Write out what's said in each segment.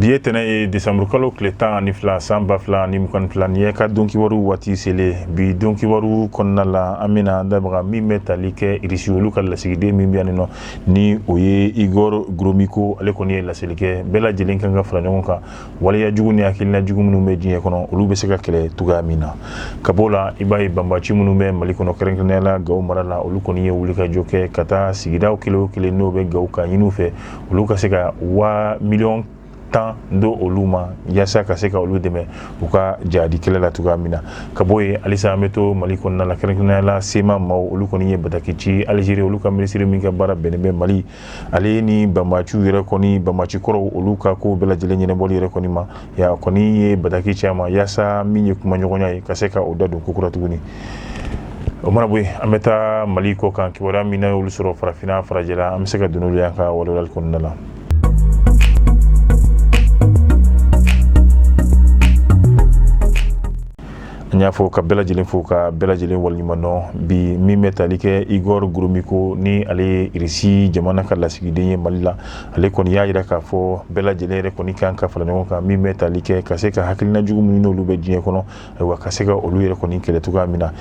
biye tene décembre kalo kile tan ani fila san ba fila ani mugan fila ni ye ka donkibaru waati sele bi donkibaru kɔnɔna la an bena dabaga min bɛ tali kɛ irisi olu ka lasigiden min bɛ yanninɔ ni o ye Igor Gromyko ale kɔni ye laseli kɛ bɛɛ lajɛlen kan ka fara ɲɔgɔn kan waleya jugu ni hakilina jugu minnu bɛ diɲɛ kɔnɔ olu bɛ se ka kɛlɛ cogoya min na ka bɔ la i b'a ye banbaci minnu bɛ Mali kɔnɔ kɛrɛnkɛrɛnnenya la Gawo mara la olu kɔni ye wulikajɔ kɛ ka taa sigidaw kelen o kelen n'o bɛ Gawo kan ɲiniw fɛ olu ka se ka 1,000,000 tan do olu ma yasa ka se ka olu dɛmɛ u ka jadi kɛlɛ la cogoya min na ka bɔ yen halisa an bɛ to Mali kɔnɔna la kɛrɛnkɛrɛnnenya la sema maaw olu kɔni ye bataki ci Algérie olu ka minisiri min ka baara bɛnnen bɛ Mali ale ni banbaciw yɛrɛ kɔni banbaci kɔrɔw olu ka ko bɛɛ lajɛlen ɲɛnabɔli yɛrɛ kɔni ma ya kɔni ye bataki ci a ma yasa min ye kuma ɲɔgɔnya ye ka se ka o da don ko kura tuguni o mana bɔ yen an bɛ taa Mali kɔ kan kibaruya min na olu sɔrɔ farafinna farajɛla an bɛ se ka don n'olu y'an ka walewaleli kɔnɔna la. N y'a fɔ ka bɛɛ lajɛlen fo ka bɛɛ lajɛlen waleɲuman dɔn bi min bɛ tali kɛ Igor Gromyko ni ale ye Irisi jamana ka lasigiden ye Mali la ale kɔni y'a jira k'a fɔ bɛɛ lajɛlen yɛrɛ kɔni kan ka fara ɲɔgɔn kan min bɛ tali kɛ ka se ka hakilina jugu minnu n'olu bɛ diɲɛ kɔnɔ ayiwa ka se ka olu yɛrɛ kɔni kɛlɛ cogoya min na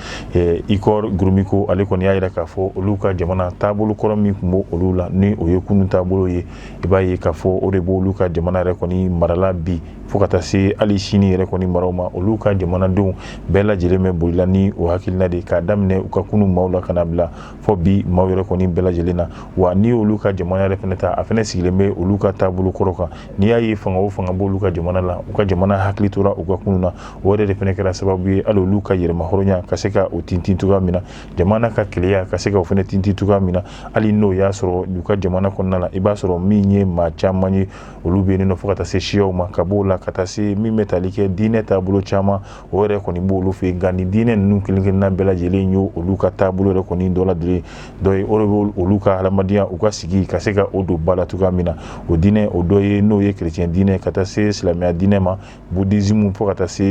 Igor Gromyko ale kɔni y'a jira k'a fɔ olu ka jamana taabolo kɔrɔ min tun b'o olu la ni o ye kunun taabolo ye i b'a ye k'a fɔ o de b'olu ka jamana yɛrɛ kɔni marala bi fo ka taa se hali sini yɛrɛ kɔni maraw ma olu ka jamanadenw bɛɛ lajɛlen bɛ bolila ni o hakilina de k'a daminɛ u ka kunun maaw la ka na bila fɔ bi maaw yɛrɛ kɔni bɛɛ lajɛlen na wa ni olu ka jamana yɛrɛ fɛnɛ ta a fɛnɛ sigilen bɛ olu ka taabolo kɔrɔ kan n'i y'a ye fanga o fanga b'olu ka jamana la u ka jamana hakili tora u ka kunun na o yɛrɛ de fɛnɛ kɛra sababu ye hali olu ka yɛrɛma hɔrɔnya ka se ka o tintin cogoya min na jamana ka keleya ka se ka o fɛnɛ tintin cogoya min na hali n'o y'a sɔrɔ u ka jamana kɔnɔna la i b'a sɔrɔ min ye maa caman ye olu bɛ yen nɔ fo ka taa se siyaw ma ka b'o la ka taa se min bɛ tali kɛ diinɛ taabolo caman o yɛrɛ kɔni b'olu fɛ yen nka ni diinɛ ninnu kelen-kelenna bɛɛ lajɛlen ye olu ka taabolo yɛrɛ kɔni dɔ ladire dɔ ye o de bɛ olu ka hadamadenya u ka sigi ka se ka o don ba la cogoya min na o diinɛ o dɔ ye n'o ye chrétien diinɛ ka taa se silamɛya diinɛ ma bouddhisme fo ka taa se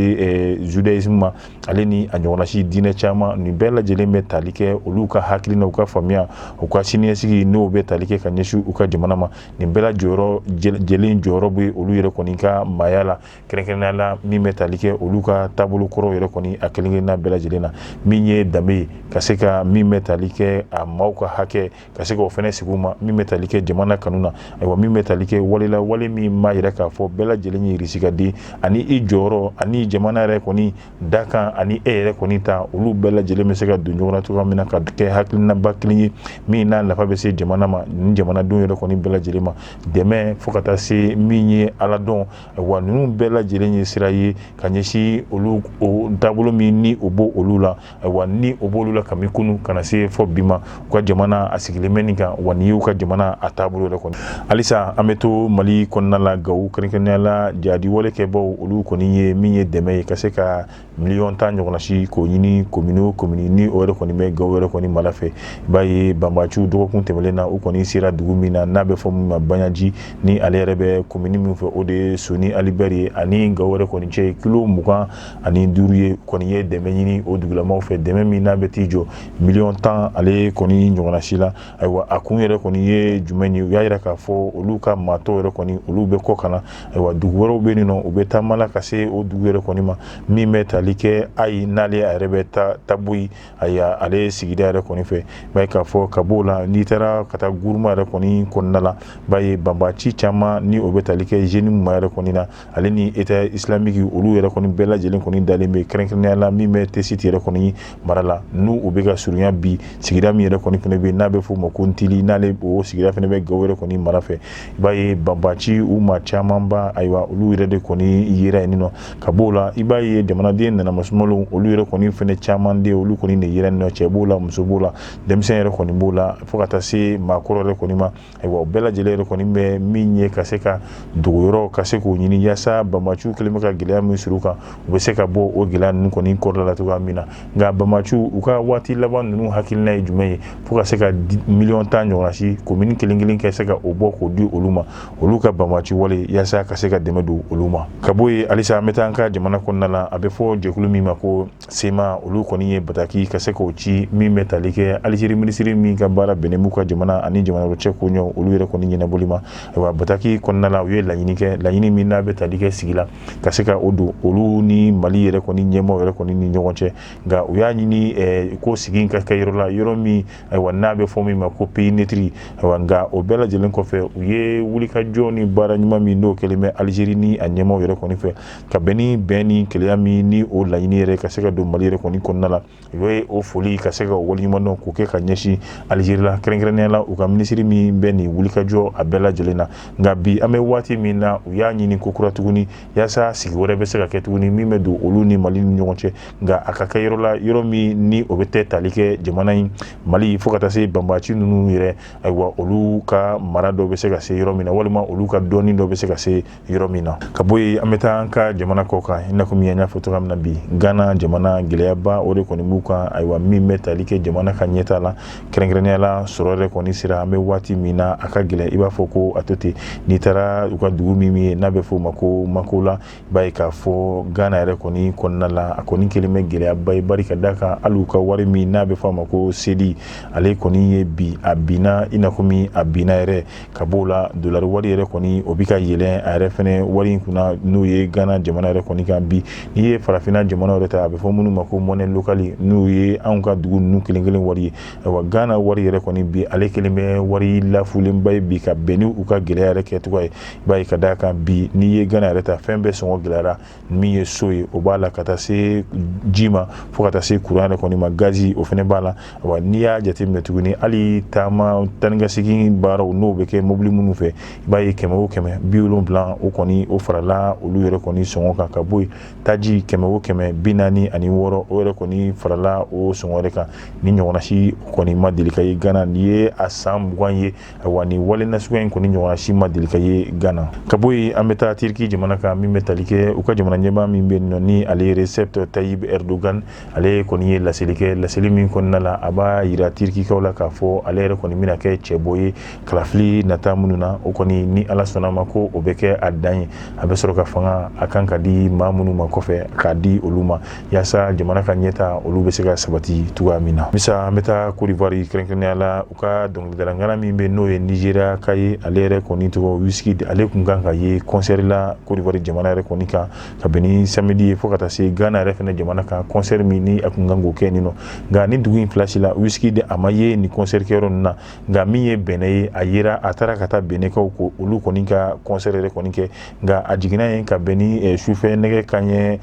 judaïsme ma ale ni a ɲɔgɔnna si diinɛ caman nin bɛɛ lajɛlen bɛ tali kɛ olu ka hakilina u ka faamuya u ka siniɲɛsigi n'o bɛ tali kɛ ka ɲɛsin u ka jamana ma nin bɛɛ lajɛlen jɔyɔrɔ bɛ olu yɛrɛ kɔni ka maaya la kɛrɛnkɛrɛnnenya la min bɛ tali kɛ olu ka taabolo kɔrɔw yɛrɛ kɔni a kelen-kelenna bɛɛ lajɛlen na min ye danbe ye ka se ka min bɛ tali kɛ a maaw ka hakɛ ka se k'o fɛnɛ sigi u ma min bɛ tali kɛ jamana kanu na ayiwa min bɛ tali kɛ walela wale min m'a yira k'a fɔ bɛɛ lajɛlen ye irisi ka di ani i jɔyɔrɔ ani jamana yɛrɛ kɔni da kan ani e yɛrɛ kɔni ta olu bɛɛ lajɛlen bɛ se ka don ɲɔgɔn na cogoya min na ka kɛ hakilinaba kelen ye min n'a nafa bɛ se jamana ma ni jamanadenw yɛrɛ kɔni bɛɛ lajɛlen ma dɛmɛ fo ka taa se min ye ala dɔn wa ninnu bɛɛ lajɛlen ye sira ye ka ɲɛsin olu o taabolo min ni o b'o olu la wa ni o b'olu la kami kunu kana se fɔ bi ma u ka jamana a sigilen bɛ nin kan wa ni y'u ka jamana a taabolo yɛrɛ kɔni halisa an bɛ to Mali kɔnɔna la Gawo kɛrɛnkɛrɛnnenya la jadi walekɛbaw olu kɔni ye min ye dɛmɛ ye ka se ka 1,000,000 tan ɲɔgɔnna si k'o ɲini commune o commune ni o yɛrɛ kɔni bɛ Gawo yɛrɛ kɔni mara fɛ i b'a ye banbaciw dɔgɔkun tɛmɛlen na u kɔni sera dugu min na n'a bɛ fɔ min ma Banyaji ni ale yɛrɛ bɛ commune min fɛ o de ye Soni Alibɛri ye ani Gawo yɛrɛ kɔni cɛ kilo 25 ye kɔni ye dɛmɛ ɲini o dugulamaw fɛ dɛmɛ min n'a bɛ t'i jɔ 1,000,000 ale kɔni ɲɔgɔnna si la ayiwa a kun yɛrɛ kɔni ye jumɛn ye u y'a jira k'a fɔ olu ka maatɔw yɛrɛ kɔni olu bɛ kɔ ka na ayiwa dugu wɛrɛw bɛ yen nɔ u bɛ taama la ka se o dugu yɛrɛ kɔni ma min bɛ tali kɛ ayi n'ale a yɛrɛ bɛ taa bɔ yen ayiwa ale sigida yɛrɛ kɔni fɛ i b'a ye k'a fɔ ka b'o la n'i taara ka taa guruma yɛrɛ kɔni kɔnɔna la i b'a ye banbaci caman ni o bɛ tali kɛ jeune ma yɛrɛ kɔni na ale ni état islamique olu yɛrɛ kɔni bɛɛ lajɛlen kɔni dalen bɛ kɛrɛnkɛrɛnnenya la min bɛ Tesiti yɛrɛ kɔni mara la n'u u bɛ ka surunya bi sigida min yɛrɛ kɔni fɛnɛ bɛ n'a bɛ f'o ma ko Ntili n'ale o sigida fɛnɛ bɛ Gawo yɛrɛ kɔni mara fɛ i b'a ye banbaci u ma camanba ayiwa olu yɛrɛ de kɔni yera yen nɔ ka b'o la i b'a ye jamanaden nanamasumalenw olu yɛrɛ kɔni fɛnɛ caman de olu kɔni de yera yen nɔ cɛ b'o la muso b'o la denmisɛn yɛrɛ kɔni b'o la fo ka taa se maakɔrɔ yɛrɛ kɔni ma ayiwa o bɛɛ lajɛlen yɛrɛ kɔni bɛ min ye ka se ka dogo yɔrɔ ka se k'o ɲini yaasa banbaciw kelen bɛ ka gɛlɛya min sɔrɔ u kan u bɛ se ka bɔ o gɛlɛya gɛlɛya ninnu kɔni kɔrɔla la cogoya min na nka bamaciw u ka waati laban ninnu hakilina ye jumɛn ye fo ka se ka miliyɔn 10 ɲɔgɔnna si commune kelen kelen ka se ka o bɔ k'o di olu ma olu ka bamaci wale yaasa ka se ka dɛmɛ don olu ma ka bɔ yen halisa an bɛ taa an ka jamana kɔnɔna la a bɛ fɔ jɛkulu min ma ko sema olu kɔni ye bataki ka se k'o ci min bɛ tali kɛ Alizeri minisiri min ka baara bɛnnen b'u ka jamana ani jamana wɛrɛ cɛ ko ɲɔ olu yɛrɛ kɔni ɲɛnabɔli ma ayiwa bataki kɔnɔna la u ye laɲini kɛ laɲini min n'a bɛ tali kɛ sigi la ka se ka o don olu ni Mali yɛrɛ kɔni ɲɛmaaw yɛrɛ kɔni ni ɲɔgɔn cɛ nka u y'a ɲini ko sigi in ka kɛ yɔrɔ la yɔrɔ min ayiwa n'a bɛ fɔ min ma ko pays neutre ayiwa nka o bɛɛ lajɛlen kɔfɛ u ye wulikajɔ ni baara ɲuman min n'o kɛlen bɛ Alizeri ni a ɲɛmaaw yɛrɛ kɔni fɛ ka bɛn ni bɛn ni keleya min ni o laɲini yɛrɛ ka se ka don Mali yɛrɛ kɔni kɔnɔna la u ye o foli ka se ka waleɲuman dɔn k'o kɛ ka ɲɛsin Alizeri la kɛrɛnkɛrɛnnenya la u ka minisiri min bɛ nin wulikajɔ a bɛɛ lajɛlen na nka bi an bɛ waati min na u y'a ɲini ko kura tuguni yaasa sigi wɛrɛ bɛ se ka kɛ tuguni min bɛ don olu ni Mali ni ɲɔgɔn cɛ nka a ka kɛ yɔrɔ la yɔrɔ min ni o bɛ tɛ tali kɛ jamana in Mali fo ka taa se banbaci ninnu yɛrɛ ayiwa olu ka mara dɔ bɛ se ka se yɔrɔ min na walima olu ka dɔɔni dɔ bɛ se ka se yɔrɔ min na ka bɔ yen an bɛ taa an ka jamana kɔ kan i n'a fɔ min y'a fɔ cogoya min na bi Ghana jamana gɛlɛyaba o de kɔni b'u kan ayiwa min bɛ tali kɛ jamana ka ɲɛtaa la kɛrɛnkɛrɛnnenya la sɔrɔ yɛrɛ kɔni sera an bɛ waati min na a ka gɛlɛn i b'a fɔ ko a to ten n'i taara u ka dugu min ye n'a bɛ fɔ o ma ko Makola i b'a ye k'a fɔ Ghana yɛrɛ kɔni kɔnɔna la a kɔni kelen bɛ gɛlɛyaba ye bari ka d'a kan hali u ka wari min n'a bɛ fɔ a ma ko sedi ale kɔni ye bi a binna i n'a fɔ min a binna yɛrɛ ka b'o la dolari wari yɛrɛ kɔni o bɛ ka yɛlɛn a yɛrɛ fɛnɛ wari in kunna n'o ye Ghana jamana yɛrɛ kɔni kan bi n'i ye farafinna jamana yɛrɛ ta a bɛ fɔ minnu ma ko monnaie locale n'o ye anw ka dugu ninnu kelen kelen wari ye ayiwa Ghana wari yɛrɛ kɔni bi ale kelen bɛ wari lafulenba ye bi ka bɛn ni u ka gɛlɛya yɛrɛ kɛcogo ye i b'a ye ka d'a kan bi n'i ye Ghana yɛrɛ ta fɛn bɛɛ sɔngɔ gɛlɛyara min ye so ye o b'a la ka taa se ji ma fo ka taa se courant yɛrɛ kɔni ma gazi o fɛnɛ b'a la ayiwa n'i y'a jateminɛ tuguni hali taama tani ka segin baaraw n'o bɛ kɛ mobili minnu fɛ i b'a ye 100 o 100 70 o kɔni o farala olu yɛrɛ kɔni sɔngɔ kan ka bɔ yen taji 100 o 100 46 o yɛrɛ kɔni farala o sɔngɔ yɛrɛ kan ni ɲɔgɔnna si kɔni ma deli ka ye Ghana ni ye a san 20 ye ayiwa ni wale nasuguya in kɔni ɲɔgɔnna si ma deli ka ye Ghana ka bɔ yen an bɛ taa Turki jamana kan min bɛ tali kɛ u ka jamana ɲɛmaa min bɛ yen nɔ ni ale Recep Tayyip Erdogan ale kɔni ye laseli kɛ laseli min kɔnɔna la a b'a yira Turkikaw la k'a fɔ ale yɛrɛ kɔni bɛna kɛ cɛbɔ ye kalafili nata minnu na o kɔni ni Ala sɔnna ma ko o bɛ kɛ a dan ye a bɛ sɔrɔ ka fanga a kan ka di maa minnu ma kɔfɛ k'a di olu ma yaasa jamana ka ɲɛta olu bɛ se ka sabati cogoya min na misa an bɛ taa Côte d'Ivoire kɛrɛnkɛrɛnnenya la u ka dɔnkilidalangana min bɛ n'o ye Nigeria ka ye ale yɛrɛ kɔni tɔgɔ Wizkid ale kun kan ka ye concert la Côte d'Ivoire jamana yɛrɛ kɔni kan ka bɛn ni samedi ye fo ka taa se Ghana yɛrɛ fɛnɛ jamana kan concert min ni a kun kan k'o kɛ nin nɔ nka ni dugu in filasi la Wizkid a ma ye ni concert kɛyɔrɔ ninnu na nka min ye bɛnɛ ye a yera a taara ka taa bɛnɛkaw ko olu kɔni ka concert yɛrɛ kɔni kɛ nka a jiginna yen ka bɛn ni sufɛ nɛgɛ kanɲɛ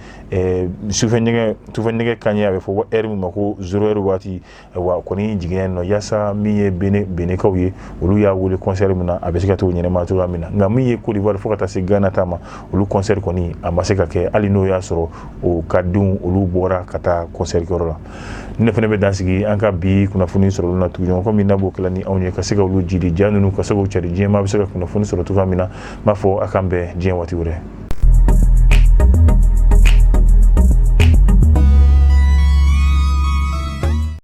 kanɲɛ a bɛ fɔ heure min ma ko 0 heure waati wa kɔni jiginna yen nɔ yaasa min ye bɛnɛkaw ye olu y'a wele concert min na a bɛ se ka t'o ɲɛnɛma cogoya min na nka min ye Côte d'Ivoire fo ka taa se Ghana ta ma olu concert kɔni a ma se ka kɛ hali n'o y'a sɔrɔ o ka denw olu bɔra ka taa concert kɛyɔrɔ la ne fɛnɛ bɛ dan sigi an ka bi kunnafoni sɔrɔli na tugun komi n'a b'o kɛla ni anw ye ka se ka olu jidi ja ninnu ka se k'o cari diɲɛmaa bɛ se ka kunnafoni sɔrɔ cogoya min na n b'a fɔ a k'an bɛn diɲɛ waati wɛrɛ